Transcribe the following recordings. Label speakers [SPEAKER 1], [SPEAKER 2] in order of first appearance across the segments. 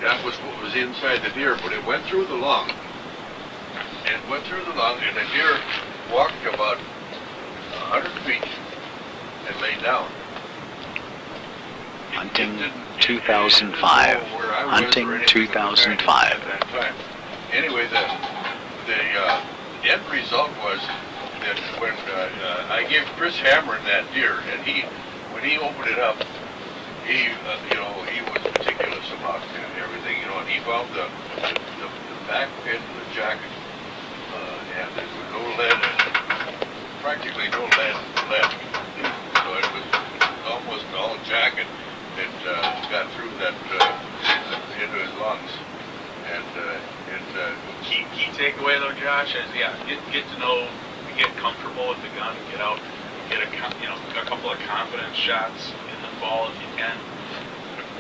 [SPEAKER 1] that was what was inside the deer, but it went through the lung. And it went through the lung, and the deer walked about 100 feet and lay down.
[SPEAKER 2] Hunting 2005. Hunting 2005.
[SPEAKER 1] Anyway, the end result was that when I gave Chris Hamron that deer, and when he opened it up, he was meticulous about everything, and he found the back end of the jacket, and there was no lead, practically no lead left. So it was almost all jacket that got through that into his lungs. And
[SPEAKER 3] key takeaway though, Josh, is get to know, get comfortable with the gun, get out, get a couple of confidence shots in the fall if you can.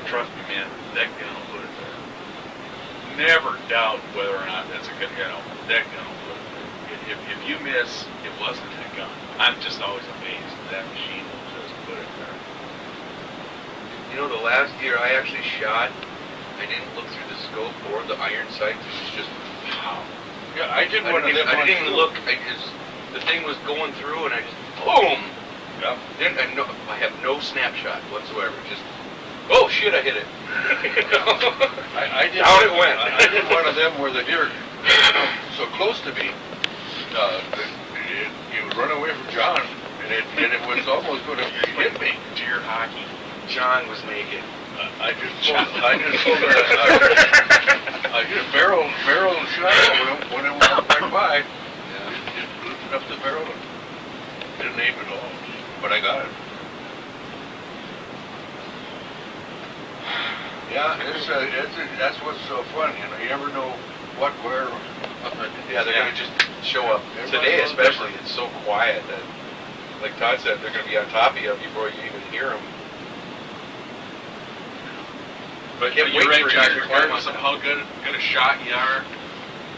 [SPEAKER 3] Trust me, man, that gun will put it there. Never doubt whether or not that's a good gun. That gun will put it there. If you miss, it wasn't a gun. I'm just always amazed that machine will just put it there.
[SPEAKER 4] You know, the last deer I actually shot, I didn't look through the scope or the iron sights. It was just pow.
[SPEAKER 1] yeah, I did one of them.
[SPEAKER 4] I didn't even look. The thing was going through, and I just boom.
[SPEAKER 1] Yeah.
[SPEAKER 4] I have no snapshot whatsoever. Just oh shit, I hit it.
[SPEAKER 1] I did.
[SPEAKER 4] Down it went.
[SPEAKER 1] I did one of them where the deer so close to me, he would run away from John, and it was almost going to hit me.
[SPEAKER 3] Deer hockey.
[SPEAKER 4] John was naked.
[SPEAKER 1] I just pulled I did a barrel shot over him when it went back by. Just lifted up the barrel and didn't aim at all, but I got it. Yeah, that's what's so fun, you never know what, where.
[SPEAKER 4] Yeah, they're gonna just show up. Today especially, it's so quiet that, like Todd said, they're gonna be on top of you before you even hear them.
[SPEAKER 3] But you're right, Jack, regardless of how good a shot you are,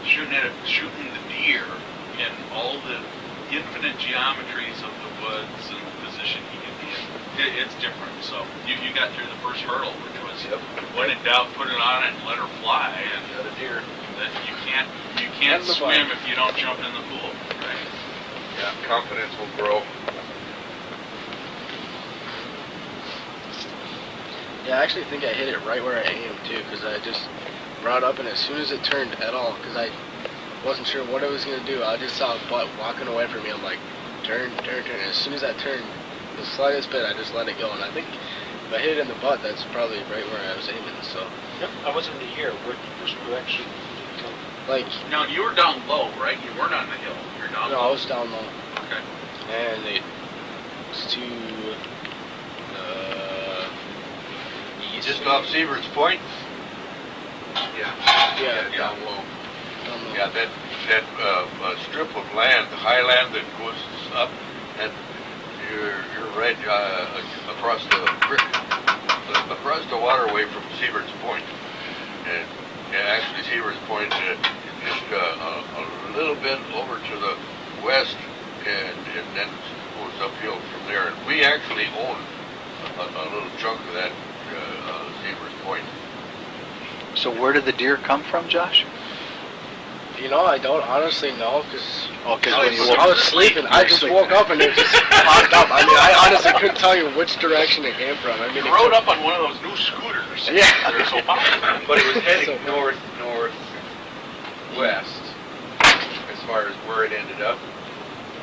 [SPEAKER 3] shooting the deer in all the infinite geometries of the woods and the position he can be in, it's different. So you got through the first hurdle, which was when in doubt, put it on it and let her fly. And
[SPEAKER 4] The deer.
[SPEAKER 3] that you can't swim if you don't jump in the pool, right?
[SPEAKER 4] Yeah, confidence will grow.
[SPEAKER 5] Yeah, I actually think I hit it right where I aimed too, because I just brought up, and as soon as it turned at all, because I wasn't sure what it was going to do, I just saw a butt walking away from me. I'm like, turn. And as soon as I turned the slightest bit, I just let it go. And I think if I hit it in the butt, that's probably right where I was aiming. So.
[SPEAKER 6] Yep, I wasn't here. Which direction did you come?
[SPEAKER 5] Like.
[SPEAKER 3] Now you were down low, right? You weren't on the hill. You're down low.
[SPEAKER 5] No, I was down low.
[SPEAKER 3] Okay.
[SPEAKER 5] And it was to east.
[SPEAKER 1] Just off Sievert's Point.
[SPEAKER 5] Yeah.
[SPEAKER 1] Down low.
[SPEAKER 5] Down low.
[SPEAKER 1] Yeah, that strip of land, the high land that goes up, and you're right across the waterway from Sievert's Point, and actually Sievert's Point just a little bit over to the west, and then goes uphill from there. And we actually own a little chunk of that Sievert's Point.
[SPEAKER 2] So where did the deer come from, Josh?
[SPEAKER 5] You know, I don't honestly know, because
[SPEAKER 2] when you woke
[SPEAKER 5] I was sleeping. I just woke up and it just popped up. I mean, I honestly couldn't tell you which direction it came from. I mean,
[SPEAKER 3] You rode up on one of those new scooters.
[SPEAKER 5] Yeah.
[SPEAKER 3] They're so popular.
[SPEAKER 4] But it was heading northwest as far as where it ended up.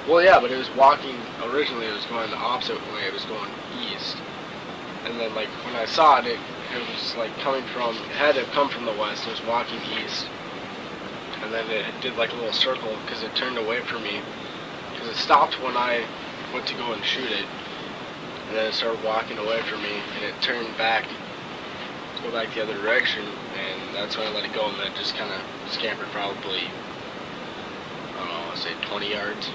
[SPEAKER 5] Well, yeah, but it was walking. Originally, it was going the opposite way. It was going east, and then like when I saw it, it was like coming from. It had to come from the west. It was walking east. And then it did like a little circle because it turned away from me. Because it stopped when I went to go and shoot it. And then it started walking away from me. And it turned back to go back the other direction. And that's when I let it go. And then it just kind of scampered probably, I don't know, I'd say 20 yards.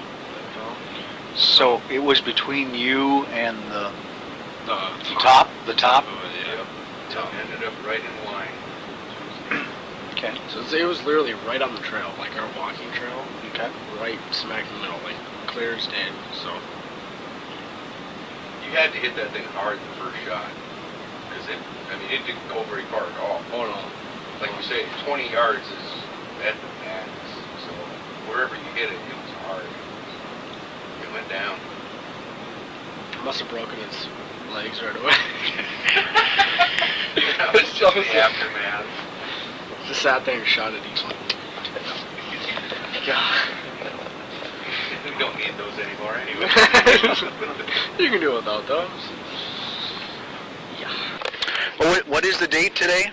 [SPEAKER 2] So it was between you and the
[SPEAKER 5] top.
[SPEAKER 2] The top?
[SPEAKER 5] of it, yeah.
[SPEAKER 4] It ended up right in line.
[SPEAKER 2] Okay.
[SPEAKER 5] So it was literally right on the trail, like our walking trail.
[SPEAKER 2] Okay.
[SPEAKER 5] Right smack in the middle, like clear as day. So.
[SPEAKER 4] You had to hit that thing hard the first shot, because it didn't go very far at all.
[SPEAKER 5] Oh no.
[SPEAKER 4] like we say, 20 yards is at the max. So wherever you hit it, it was hard. It went down.
[SPEAKER 5] Must have broken his legs right away.
[SPEAKER 4] That was just the aftermath.
[SPEAKER 5] Just sat there and shot at each one. God.
[SPEAKER 4] We don't need those anymore anyway.
[SPEAKER 5] You can do without those. Yeah.
[SPEAKER 2] Well, what is the date today?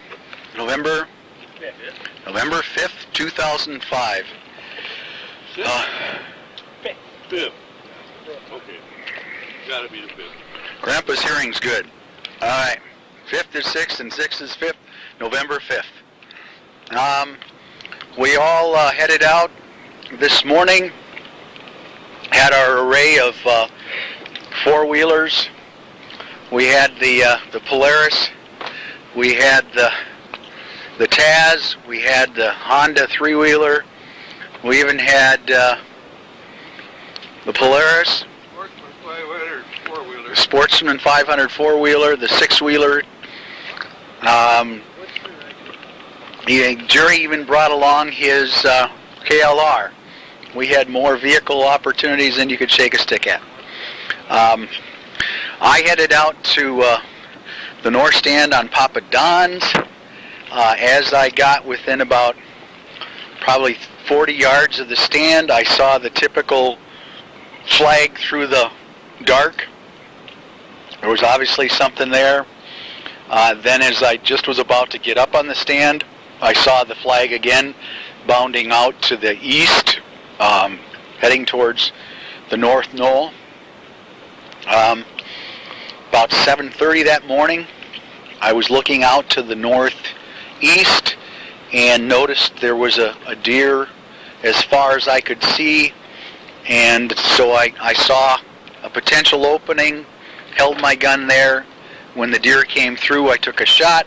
[SPEAKER 2] November 5th, 2005.
[SPEAKER 1] Fifth. Okay. Gotta be the fifth.
[SPEAKER 2] Grandpa's hearing's good. All right. 5th is 6th and 6th is 5th. November 5th. We all headed out this morning. Had our array of four-wheelers. We had the Polaris. We had the Taz. We had the Honda three-wheeler. We even had the Polaris.
[SPEAKER 1] Sportsman 500 four-wheeler.
[SPEAKER 2] Sportsman 500 four-wheeler, the six-wheeler. Jerry even brought along his KLR. We had more vehicle opportunities than you could shake a stick at. I headed out to the North Stand on Papa Don's. As I got within about probably 40 yards of the stand, I saw the typical flag through the dark. There was obviously something there. Then as I just was about to get up on the stand, I saw the flag again bounding out to the east, heading towards the North Knoll. About 7:30 that morning, I was looking out to the northeast and noticed there was a deer as far as I could see, and so I saw a potential opening, held my gun there. When the deer came through, I took a shot,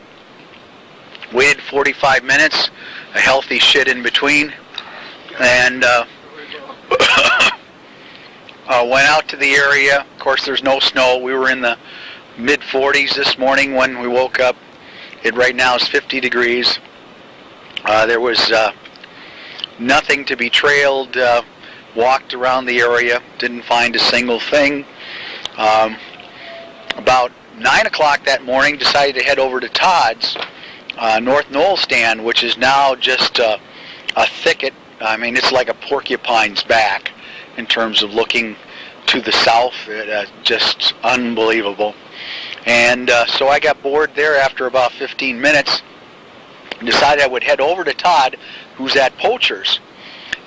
[SPEAKER 2] waited 45 minutes, a healthy shit in between, and went out to the area. Of course, there's no snow. We were in the mid-40s this morning when we woke up. It right now is 50 degrees. There was nothing to be trailed. Walked around the area, didn't find a single thing. About 9 o'clock that morning, decided to head over to Todd's North Knoll stand, which is now just a thicket. I mean, it's like a porcupine's back in terms of looking to the south. Just unbelievable. And so I got bored there after about 15 minutes and decided I would head over to Todd, who's at Poacher's.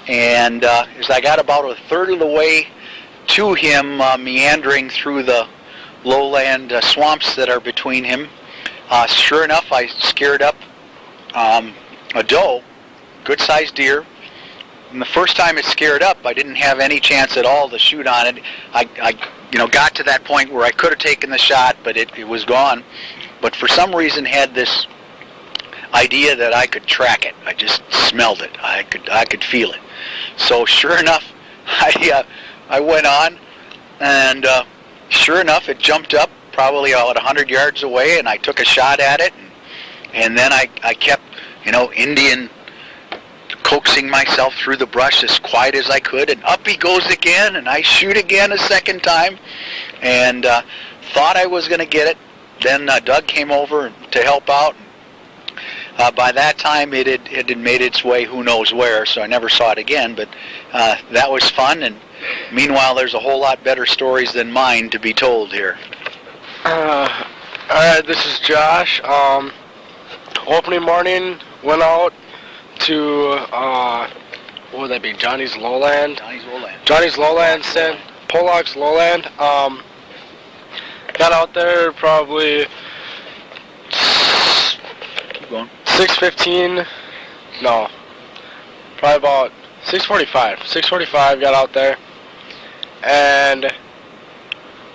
[SPEAKER 2] And as I got about a third of the way to him, meandering through the lowland swamps that are between him, sure enough, I scared up a doe, good-sized deer. And the first time it scared up, I didn't have any chance at all to shoot on it. I got to that point where I could have taken the shot, but it was gone. But for some reason, had this idea that I could track it. I just smelled it. I could feel it. So sure enough, I went on, and sure enough, it jumped up probably about 100 yards away, and I took a shot at it, and then I kept, Indian coaxing myself through the brush as quiet as I could, and up he goes again, and I shoot again a second time, and thought I was going to get it. Then Doug came over to help out. By that time, it had made its way who knows where, so I never saw it again, but that was fun, and meanwhile, there's a whole lot better stories than mine to be told here.
[SPEAKER 5] Alright, this is Josh. Opening morning, went out to, what would that be, Johnny's Lowland? Johnny's Lowland, Pollock's Lowland. Got out there probably 6:15, no, probably about 6:45. 6:45 got out there, and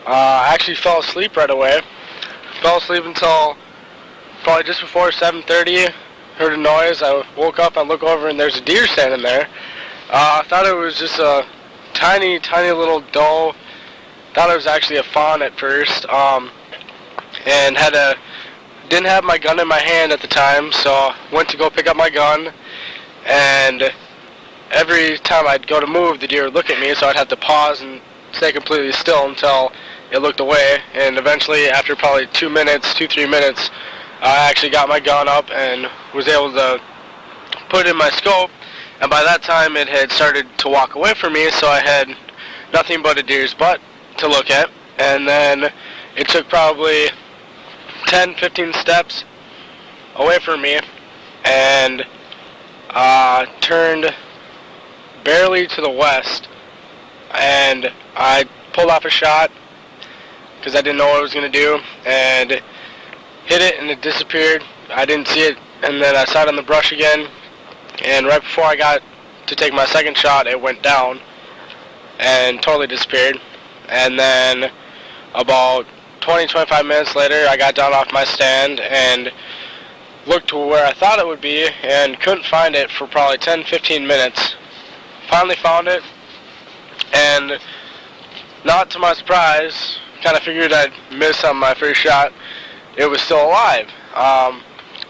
[SPEAKER 5] I actually fell asleep right away. Fell asleep until probably just before 7:30. Heard a noise. I woke up and look over, and there's a deer standing there. I thought it was just a tiny little doe. Thought it was actually a fawn at first, and had to didn't have my gun in my hand at the time, so went to go pick up my gun, and every time I'd go to move, the deer would look at me, so I'd have to pause and stay completely still until it looked away, and eventually, after probably 3 minutes, I actually got my gun up and was able to put it in my scope, and by that time it had started to walk away from me, so I had nothing but a deer's butt to look at, and then it took probably 10-15 steps away from me, and turned barely to the west, and I pulled off a shot because I didn't know what I was going to do, and hit it, and it disappeared. I didn't see it, and then I saw it in the brush again, and right before I got to take my second shot, it went down and totally disappeared. And then about 20-25 minutes later, I got down off my stand and looked to where I thought it would be and couldn't find it for probably 10-15 minutes. Finally found it, and not to my surprise, kind of figured I'd miss on my first shot. It was still alive.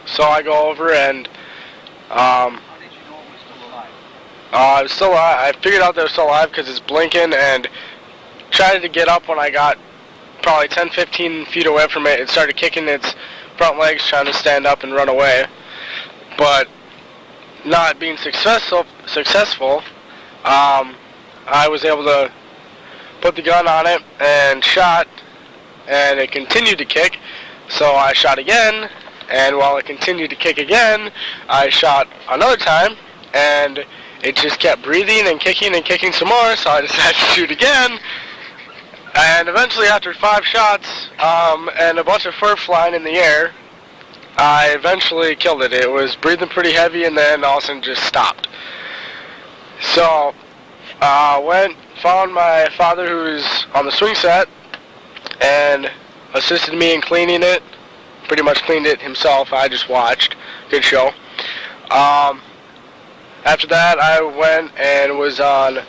[SPEAKER 5] So I go over and
[SPEAKER 6] How did you know it was still alive?
[SPEAKER 5] it was still alive. I figured out that it was still alive because it's blinking, and tried to get up when I got probably 10-15 feet away from it. It started kicking its front legs, trying to stand up and run away, but not being successful. I was able to put the gun on it and shot, and it continued to kick. So I shot again, and while it continued to kick again, I shot another time, and it just kept breathing and kicking some more, so I decided to shoot again. And eventually, after 5 shots and a bunch of fur flying in the air, I eventually killed it. It was breathing pretty heavy, and then all of a sudden just stopped. So went, found my father, who was on the swing set, and assisted me in cleaning it. Pretty much cleaned it himself. I just watched. Good show. After that, I went and was on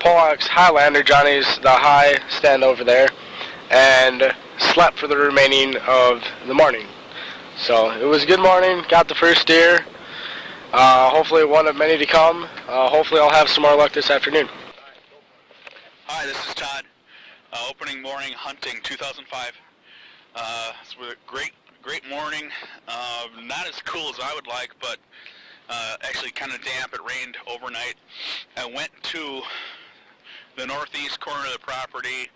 [SPEAKER 5] Pollack's Highlander, Johnny's the high stand over there, and slept for the remaining of the morning. So it was a good morning. Got the first deer. Hopefully one of many to come. Hopefully I'll have some more luck this afternoon.
[SPEAKER 2] Hi, this is Todd. Opening morning hunting 2005. It's a great morning. Not as cool as I would like, but actually kind of damp. It rained overnight. I went to the northeast corner of the property,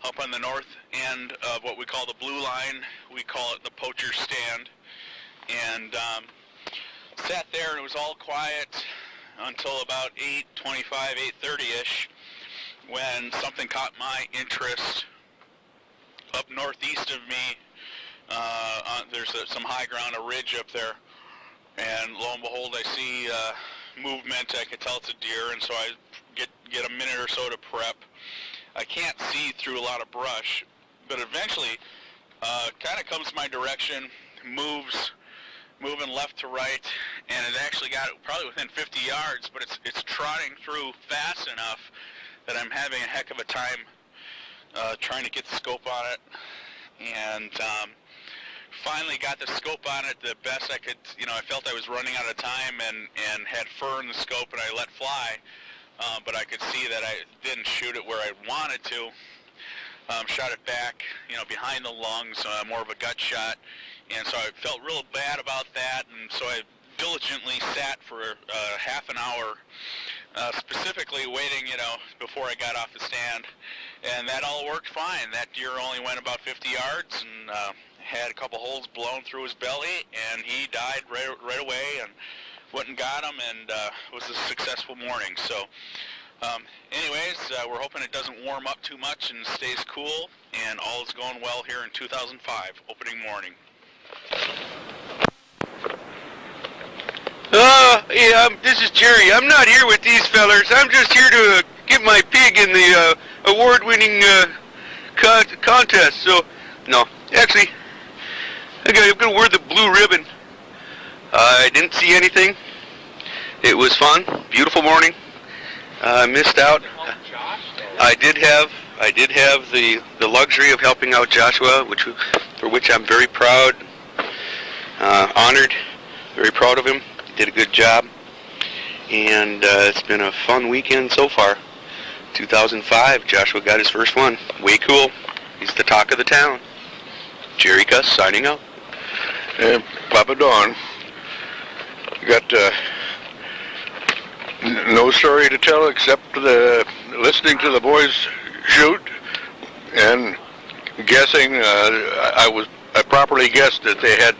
[SPEAKER 2] up on the north end of what we call the blue line. We call it the poacher stand, and sat there, and it was all quiet until about 8:25, 8:30ish, when something caught my interest. Up northeast of me, there's some high ground, a ridge up there, and lo and behold, I see movement. I could tell it's a deer, and so I get a minute or so to prep. I can't see through a lot of brush, but eventually kind of comes my direction, moving left to right, and it actually got probably within 50 yards, but it's trotting through fast enough that I'm having a heck of a time trying to get the scope on it, and finally got the scope on it the best I could. I felt I was running out of time and had fur in the scope, and I let fly, but I could see that I didn't shoot it where I wanted to. Shot it back, behind the lungs, more of a gut shot, and so I felt real bad about that, and so I diligently sat for half an hour, specifically waiting, before I got off the stand, and that all worked fine. That deer only went about 50 yards and had a couple holes blown through his belly, and he died right away, and went and got him, and it was a successful morning. So anyways, we're hoping it doesn't warm up too much and stays cool, and all is going well here in 2005, opening morning.
[SPEAKER 7] This is Jerry. I'm not here with these fellers. I'm just here to get my pig in the award-winning contest. So, no, actually, I'm gonna wear the blue ribbon. I didn't see anything. It was fun. Beautiful morning. I missed out. I did have the luxury of helping out Joshua, which for which I'm very proud, honored, very proud of him. Did a good job, and it's been a fun weekend so far. 2005, Joshua got his first one. Way cool. He's the talk of the town. Jerry Cuss signing out.
[SPEAKER 1] And Papa Don, got no story to tell except listening to the boys shoot and guessing. I properly guessed that they had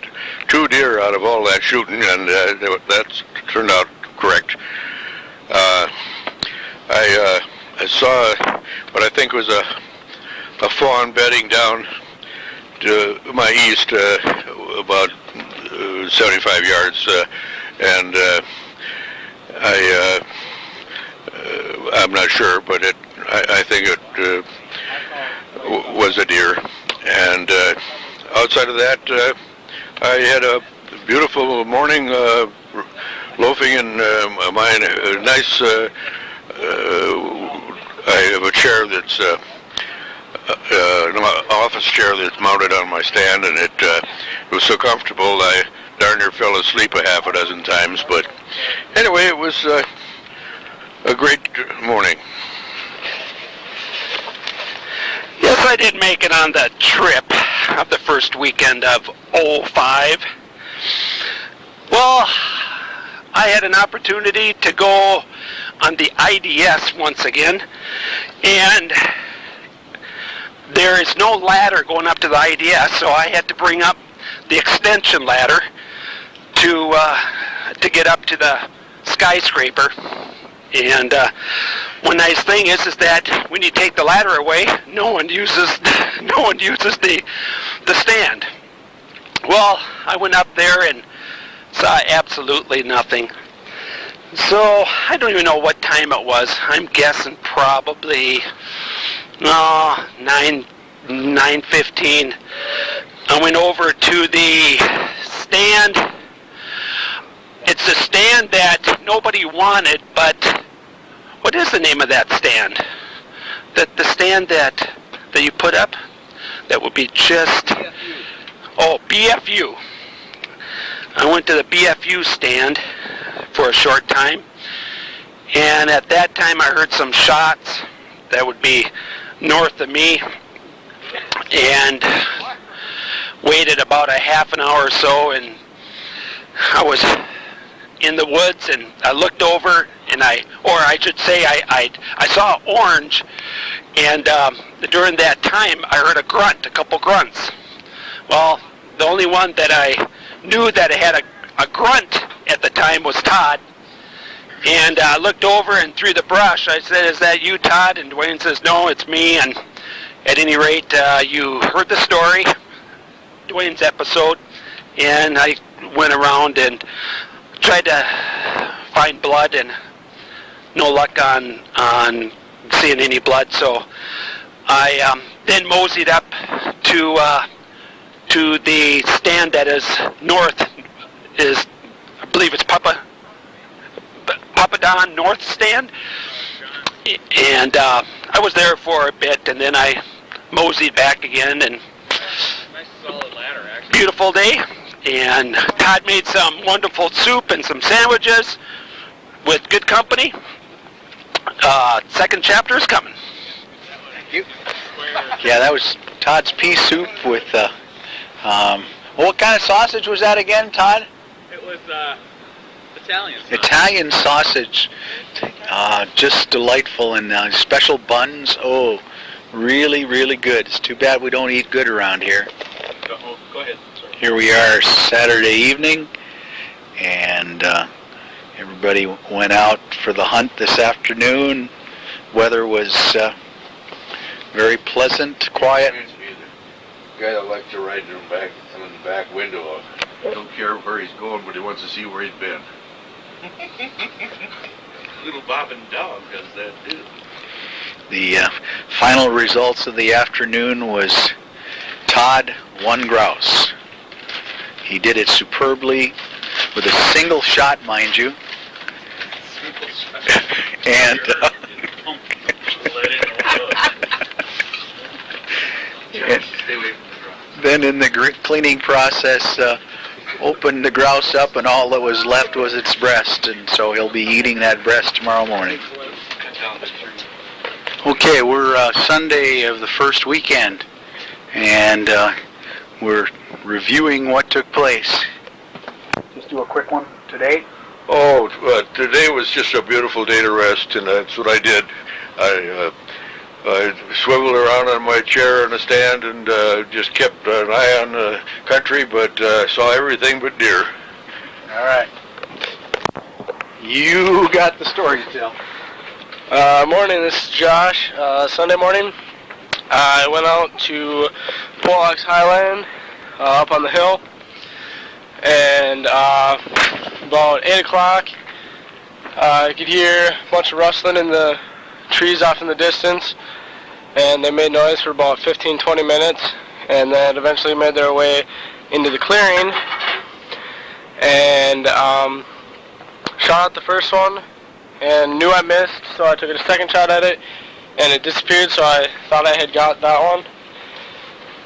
[SPEAKER 1] 2 deer out of all that shooting, and that's turned out correct. I saw what I think was a fawn bedding down to my east, about 75 yards, and I'm not sure, but I think it was a deer. And outside of that, I had a beautiful morning loafing in my nice. I have a chair that's an office chair that's mounted on my stand, and it was so comfortable I darn near fell asleep a half a dozen times. But anyway, it was a great morning.
[SPEAKER 7] Yes, I did make it on the trip of the first weekend of 05. Well, I had an opportunity to go on the IDS once again, and there is no ladder going up to the IDS, so I had to bring up the extension ladder to get up to the skyscraper. And one nice thing is that when you take the ladder away, no one uses the stand. Well, I went up there and saw absolutely nothing. So I don't even know what time it was. I'm guessing probably 9:15. I went over to the stand. It's a stand that nobody wanted, but what is the name of that stand? The stand that you put up? That would be just... Oh, BFU. I went to the BFU stand for a short time, and at that time I heard some shots that would be north of me, and waited about a half an hour or so, and I was in the woods, and I looked over, and I saw orange, and during that time I heard a couple grunts. Well, the only one that I knew that had a grunt at the time was Todd, and I looked over, and through the brush I said, "Is that you, Todd?" And Dwayne says, "No, it's me." And at any rate, you heard the story, Dwayne's episode, and I went around and tried to find blood, and no luck on seeing any blood. So I then moseyed up to the stand that is north, I believe it's Papa Don North stand, and I was there for a bit, and then I moseyed back again, and
[SPEAKER 3] Nice solid ladder, actually.
[SPEAKER 7] beautiful day, and Todd made some wonderful soup and some sandwiches with good company. Second chapter is coming.
[SPEAKER 2] Yeah, that was Todd's pea soup with, what kind of sausage was that again, Todd?
[SPEAKER 3] It was Italian.
[SPEAKER 2] Italian sausage. Just delightful, and special buns. Oh, really, really good. It's too bad we don't eat good around here.
[SPEAKER 3] Go ahead. Sorry.
[SPEAKER 2] Here we are Saturday evening, and everybody went out for the hunt this afternoon. Weather was very pleasant, quiet.
[SPEAKER 1] Guy that likes to ride in the back window. Don't care where he's going, but he wants to see where he's been.
[SPEAKER 3] Little bobbing dog does that too.
[SPEAKER 2] The final results of the afternoon was Todd 1 grouse. He did it superbly with a single shot, mind you. And
[SPEAKER 3] Stay away from the draw.
[SPEAKER 2] then in the cleaning process, opened the grouse up, and all that was left was its breast, and so he'll be eating that breast tomorrow morning. Okay, we're Sunday of the first weekend, and we're reviewing what took place. Just do a quick one today.
[SPEAKER 1] Oh, today was just a beautiful day to rest, and that's what I did. I swiveled around on my chair in a stand and just kept an eye on the country, but saw everything but deer.
[SPEAKER 2] All right. You got the story to tell.
[SPEAKER 5] Morning, this is Josh. Sunday morning, I went out to Pollux Highland, up on the hill, and about 8 o'clock, I could hear a bunch of rustling in the trees off in the distance, and they made noise for about 15-20 minutes, and then eventually made their way into the clearing, and shot at the first one, and knew I missed, so I took a second shot at it, and it disappeared, so I thought I had got that one.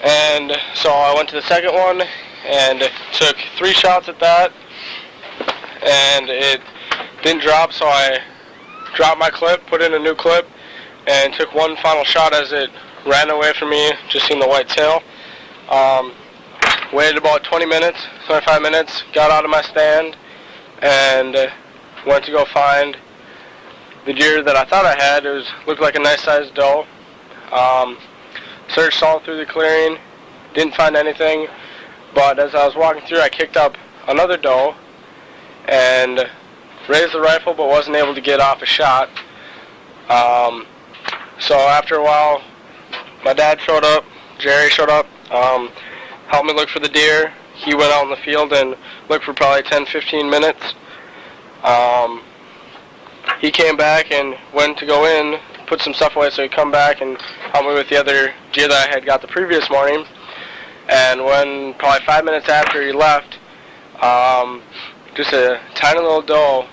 [SPEAKER 5] And so I went to the second one, and took 3 shots at that, and it didn't drop, so I dropped my clip, put in a new clip, and took one final shot as it ran away from me, just seeing the white tail. Waited about 25 minutes, got out of my stand, and went to go find the deer that I thought I had. It looked like a nice sized doe. Searched all through the clearing, didn't find anything, but as I was walking through, I kicked up another doe and raised the rifle, but wasn't able to get off a shot. So after a while, my dad showed up, Jerry showed up, helped me look for the deer. He went out in the field and looked for probably 10-15 minutes. He came back and went to go in, put some stuff away, so he'd come back and help me with the other deer that I had got the previous morning. And when probably 5 minutes after he left, just a tiny little doe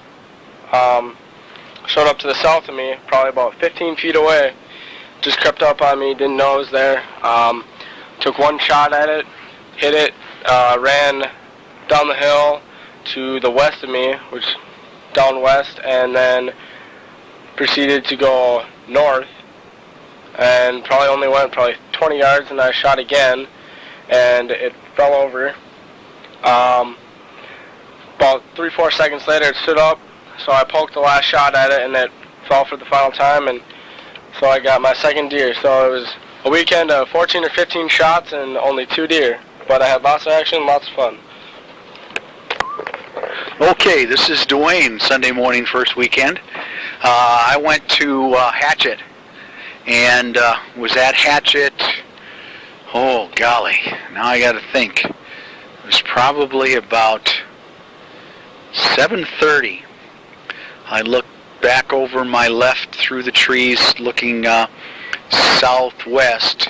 [SPEAKER 5] showed up to the south of me, probably about 15 feet away. Just crept up on me, didn't know it was there. Took one shot at it, hit it, ran down the hill to the west of me, which down west, and then proceeded to go north, and probably only went 20 yards, and I shot again, and it fell over. About 3-4 seconds later, it stood up, so I poked the last shot at it, and it fell for the final time, and so I got my second deer. So it was a weekend of 14 or 15 shots and only 2 deer, but I had lots of action, lots of fun.
[SPEAKER 2] Okay, this is Dwayne, Sunday morning, first weekend. I went to Hatchet, and was at Hatchet, oh golly, now I gotta think. It was probably about 7:30. I looked back over my left through the trees, looking southwest,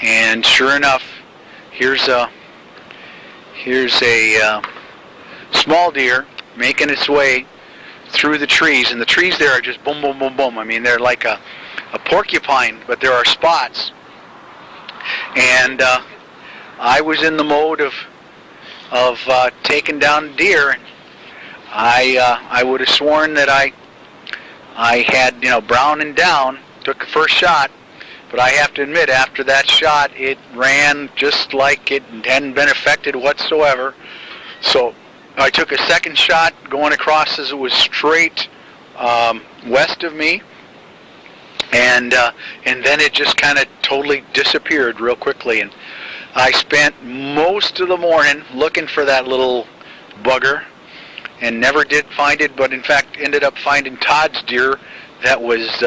[SPEAKER 2] and sure enough, here's a small deer making its way through the trees, and the trees there are just boom, boom, boom, boom. I mean, they're like a porcupine, but there are spots. And I was in the mode of taking down deer, and I would have sworn that I had, brown and down, took the first shot, but I have to admit, after that shot, it ran just like it hadn't been affected whatsoever. So I took a second shot going across as it was straight west of me, and then it just kind of totally disappeared real quickly. And I spent most of the morning looking for that little bugger and never did find it, but in fact ended up finding Todd's deer that was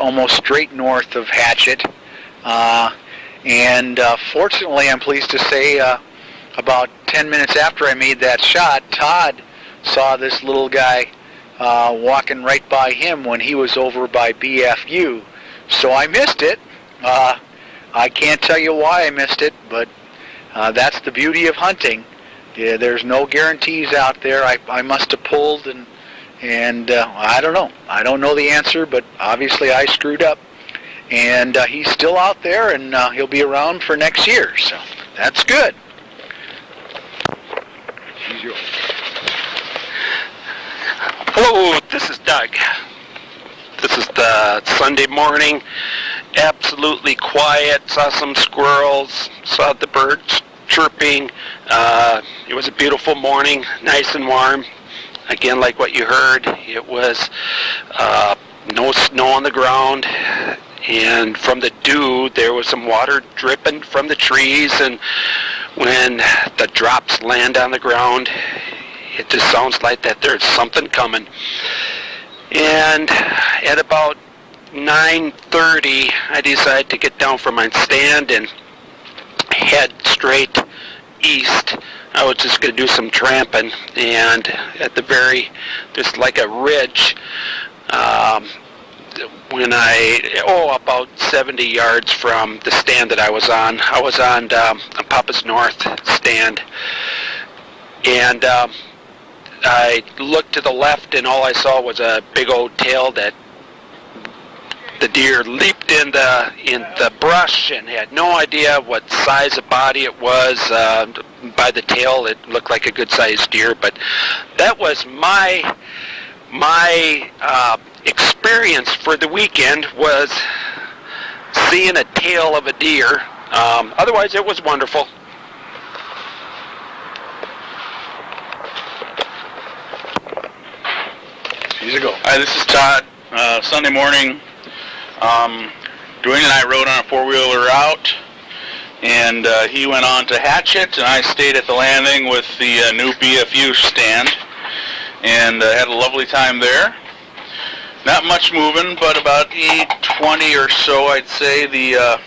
[SPEAKER 2] almost straight north of Hatchet. And fortunately, I'm pleased to say, about 10 minutes after I made that shot, Todd saw this little guy walking right by him when he was over by BFU. So I missed it. I can't tell you why I missed it, but that's the beauty of hunting. Yeah, there's no guarantees out there. I must have pulled, and I don't know. I don't know the answer, but obviously I screwed up. And he's still out there, and he'll be around for next year. So That's good. She's yours.
[SPEAKER 8] Hello, this is Doug. This is the Sunday morning, absolutely quiet, saw some squirrels, saw the birds chirping. It was a beautiful morning, nice and warm. Again, like what you heard, it was no snow on the ground, and from the dew, there was some water dripping from the trees, and when the drops land on the ground, it just sounds like that there's something coming. And at about 9:30, I decided to get down from my stand and head straight east. I was just going to do some tramping, and at the just like a ridge, when about 70 yards from the stand that I was on Papa's North stand, and I looked to the left, and all I saw was a big old tail that the deer leaped in the brush, and had no idea what size of body it was. By the tail, it looked like a good-sized deer, but that was my experience for the weekend, was seeing a tail of a deer. Otherwise, it was wonderful.
[SPEAKER 9] Hi, this is Todd. Sunday morning, Dwayne and I rode on a four-wheeler out, and he went on to Hatchet, and I stayed at the landing with the new BFU stand, and had a lovely time there. Not much moving, but about 8:20 or so, I'd say. The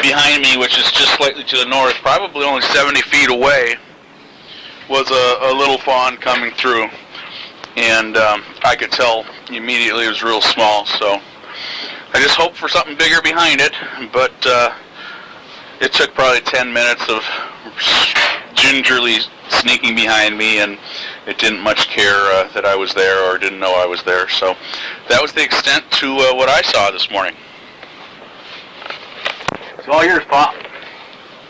[SPEAKER 9] behind me, which is just slightly to the north, probably only 70 feet away, was a little fawn coming through. And I could tell immediately it was real small, so I just hoped for something bigger behind it, but it took probably 10 minutes of gingerly sneaking behind me, and it didn't much care that I was there, or didn't know I was there. So that was the extent to what I saw this morning.
[SPEAKER 2] It's all yours, Pop.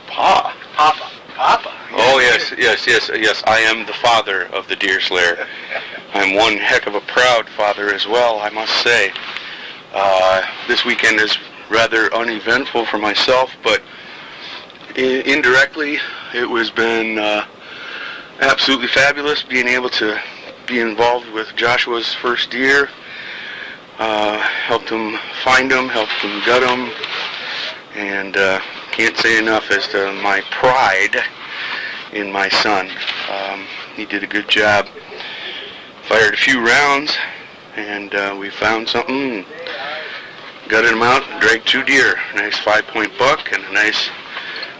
[SPEAKER 9] Papa.
[SPEAKER 7] Oh, yes, I am the father of the deer slayer. I'm one heck of a proud father as well, I must say. This weekend is rather uneventful for myself, but indirectly, it was been absolutely fabulous being able to be involved with Joshua's first deer. Helped him find him, helped him gut him, and can't say enough as to my pride in my son. He did a good job. Fired a few rounds, and we found something, gutted him out, dragged 2 deer. A nice 5-point buck and a nice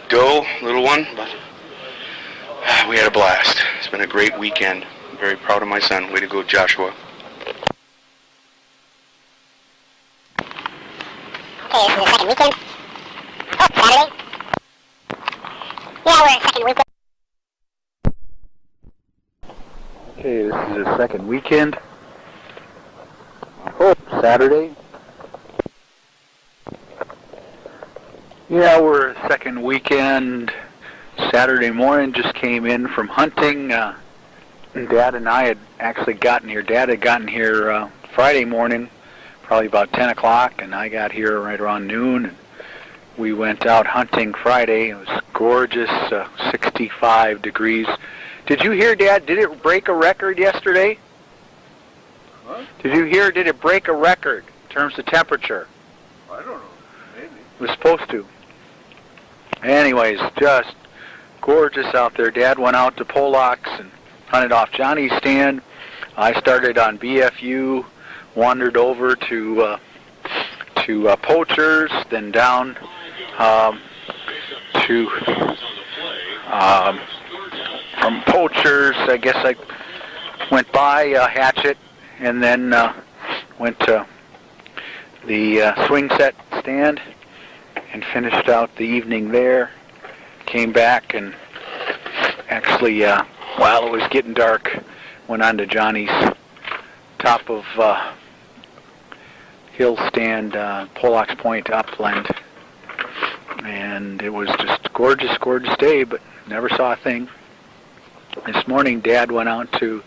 [SPEAKER 7] doe, little one, but we had a blast. It's been a great weekend. I'm very proud of my son. Way to go, Joshua.
[SPEAKER 10] Okay, this is the second weekend. Oh, Saturday. Yeah, we're second weekend.
[SPEAKER 2] Okay, this is the second weekend. Oh, Saturday. Yeah, we're second weekend. Saturday morning, just came in from hunting. Dad and I had actually gotten here. Dad had gotten here Friday morning, probably about 10 o'clock, and I got here right around noon. And we went out hunting Friday. It was gorgeous, 65 degrees. Did you hear, Dad, did it break a record yesterday?
[SPEAKER 1] Huh?
[SPEAKER 2] Did you hear, did it break a record in terms of temperature?
[SPEAKER 1] I don't know, maybe.
[SPEAKER 2] It was supposed to. Anyways, just gorgeous out there. Dad went out to Pollock's and hunted off Johnny's stand. I started on BFU, wandered over to Poachers, then down to from Poachers. I guess I went by Hatchet, and then went to the swing set stand and finished out the evening there. Came back and actually, while it was getting dark, went on to Johnny's top of hill stand, Pollock's Point upland, and it was just gorgeous, gorgeous day, but never saw a thing. This morning, Dad went out to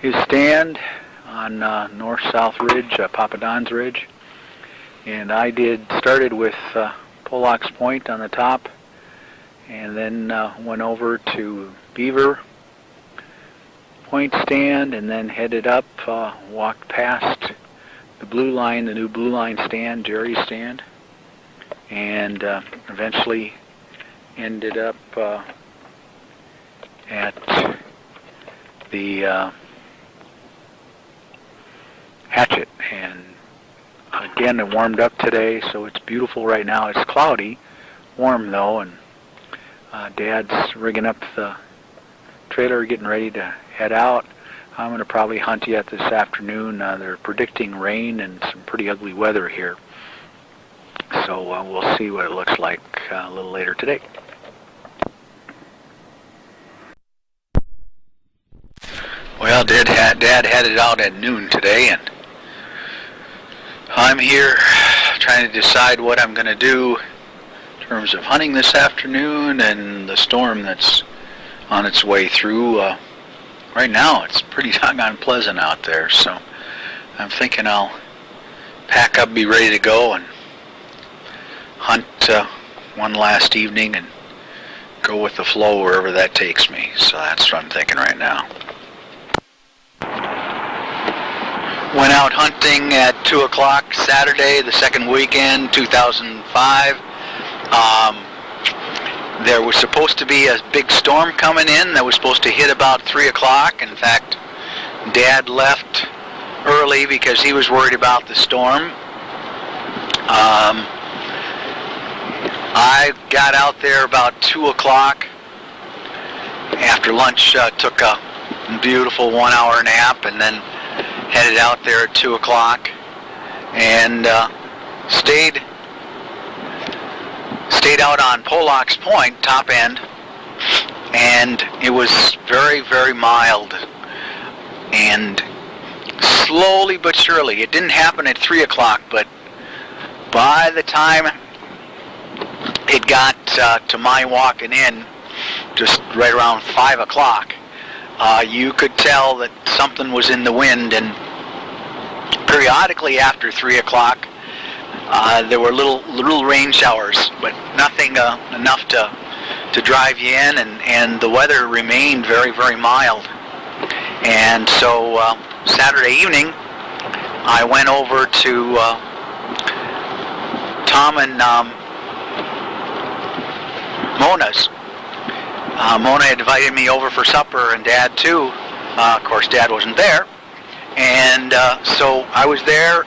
[SPEAKER 2] his stand on North-South Ridge, Papa Don's Ridge, and I started with Pollock's Point on the top, and then went over to Beaver Point stand, and then headed up, walked past the Blue Line, the new Blue Line stand, Jerry's stand, and eventually ended up at the Hatchet. And again, it warmed up today, so it's beautiful right now. It's cloudy, warm though, and Dad's rigging up the trailer, getting ready to head out. I'm going to probably hunt yet this afternoon. They're predicting rain and some pretty ugly weather here, so we'll see what it looks like a little later today. Well, Dad headed out at noon today, and I'm here trying to decide what I'm going to do in terms of hunting this afternoon and the storm that's on its way through. Right now, it's pretty doggone pleasant out there, so I'm thinking I'll pack up, be ready to go, and hunt one last evening and go with the flow wherever that takes me. So that's what I'm thinking right now. Went out hunting at 2 o'clock Saturday, the second weekend, 2005. There was supposed to be a big storm coming in that was supposed to hit about 3 o'clock. In fact, Dad left early because he was worried about the storm. I got out there about 2 o'clock. After lunch, took a beautiful 1 hour nap, and then headed out there at 2 o'clock, and stayed out on Pollock's Point, top end, and it was very, very mild, and slowly but surely, it didn't happen at 3 o'clock, but by the time it got to my walking in, just right around 5 o'clock, you could tell that something was in the wind, and periodically after 3 o'clock, there were little rain showers, but nothing enough to drive you in, and the weather remained very, very mild. And so Saturday evening, I went over to Tom and Mona's. Mona had invited me over for supper, and Dad too. Of course, Dad wasn't there. And so I was there.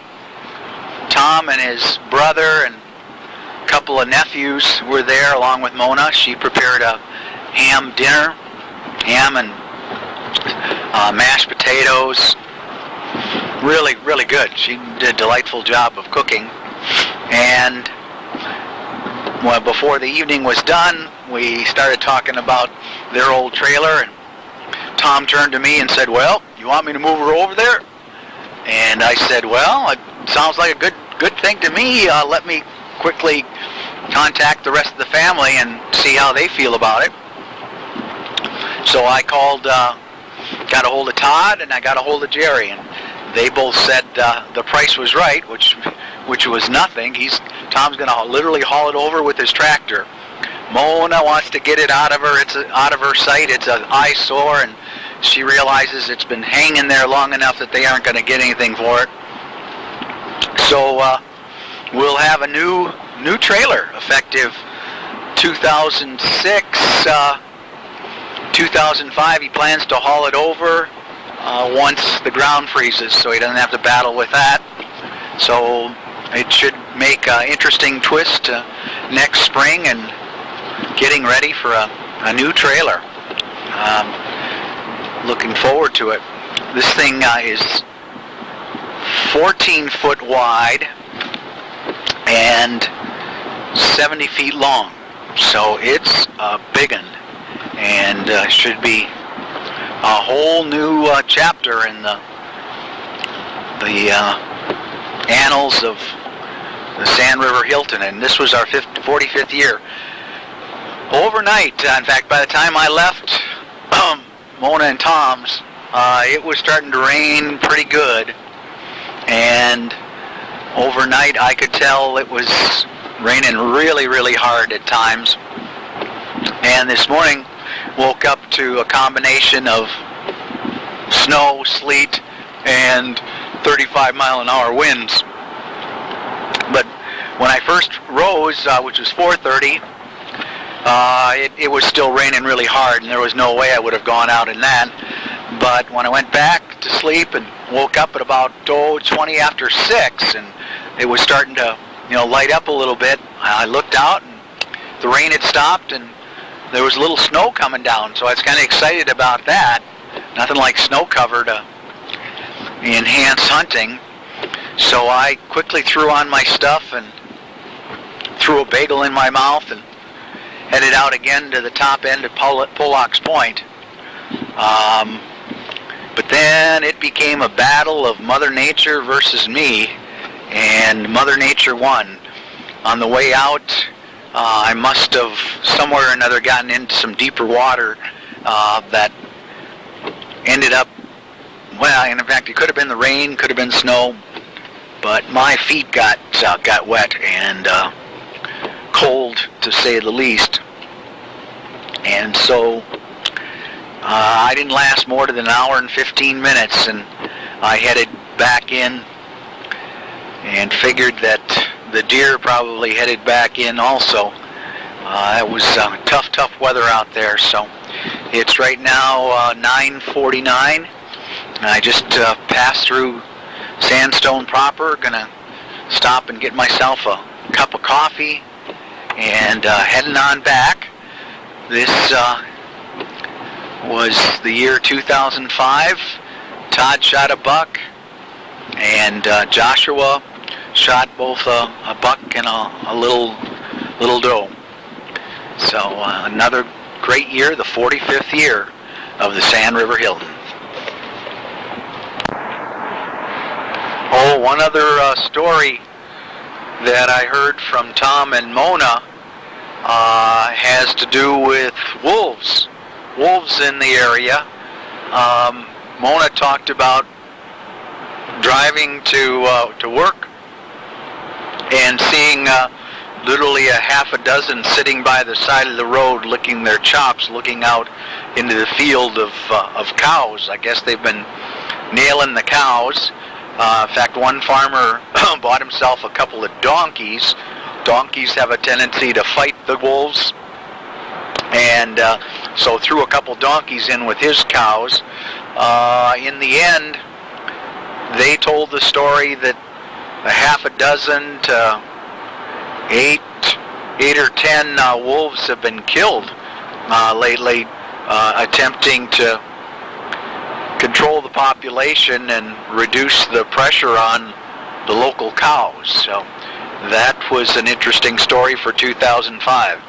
[SPEAKER 2] Tom and his brother and a couple of nephews were there along with Mona. She prepared a ham dinner, ham and mashed potatoes. Really, really good. She did a delightful job of cooking. And well, before the evening was done, we started talking about their old trailer, and Tom turned to me and said, "Well, you want me to move her over there?" And I said, "Well, it sounds like a good thing to me. Let me quickly contact the rest of the family and see how they feel about it." So I called, got a hold of Todd, and I got a hold of Jerry, and they both said the price was right, which was nothing. Tom's going to literally haul it over with his tractor. Mona wants to get it out of her. It's out of her sight. It's an eyesore, and she realizes it's been hanging there long enough that they aren't going to get anything for it. So we'll have a new trailer effective 2006, 2005. He plans to haul it over once the ground freezes, so he doesn't have to battle with that. So it should make an interesting twist next spring and getting ready for a new trailer. Looking forward to it. This thing is 14 foot wide and 70 feet long, so it's a big one, and should be a whole new chapter in the annals of the Sand River Hilton. And this was our 45th year. Overnight, in fact, by the time I left Mona and Tom's, it was starting to rain pretty good, and overnight I could tell it was raining really, really hard at times. And this morning, woke up to a combination of snow, sleet, and 35-mile-an-hour winds. But when I first rose, which was 4:30, it was still raining really hard, and there was no way I would have gone out in that. But when I went back to sleep and woke up at about 20 after 6, and it was starting to light up a little bit, I looked out, and the rain had stopped, and there was a little snow coming down, so I was kind of excited about that. Nothing like snow cover to enhance hunting. So I quickly threw on my stuff and threw a bagel in my mouth and headed out again to the top end of Pollock's Point. But then it became a battle of Mother Nature versus me, and Mother Nature won. On the way out, I must have somewhere or another gotten into some deeper water that ended up, well, in fact, it could have been the rain, could have been snow, but my feet got wet and cold, to say the least. And so I didn't last more than an hour and 15 minutes, and I headed back in and figured that the deer probably headed back in also. It was tough weather out there. So it's right now 9:49. I just passed through Sandstone proper. Gonna stop and get myself a cup of coffee and heading on back. This was the year 2005. Todd shot a buck, and Joshua shot both a buck and a little doe. So another great year, the 45th year of the Sand River Hilton. Oh, one other story that I heard from Tom and Mona has to do with wolves. Wolves in the area. Mona talked about driving to work and seeing literally a half a dozen sitting by the side of the road licking their chops, looking out into the field of cows. I guess they've been nailing the cows. In fact, one farmer bought himself a couple of donkeys. Donkeys have a tendency to fight the wolves, and so threw a couple donkeys in with his cows. In the end, they told the story that a half a dozen to eight or 10 wolves have been killed lately, attempting to control the population and reduce the pressure on the local cows. So that was an interesting story for 2005.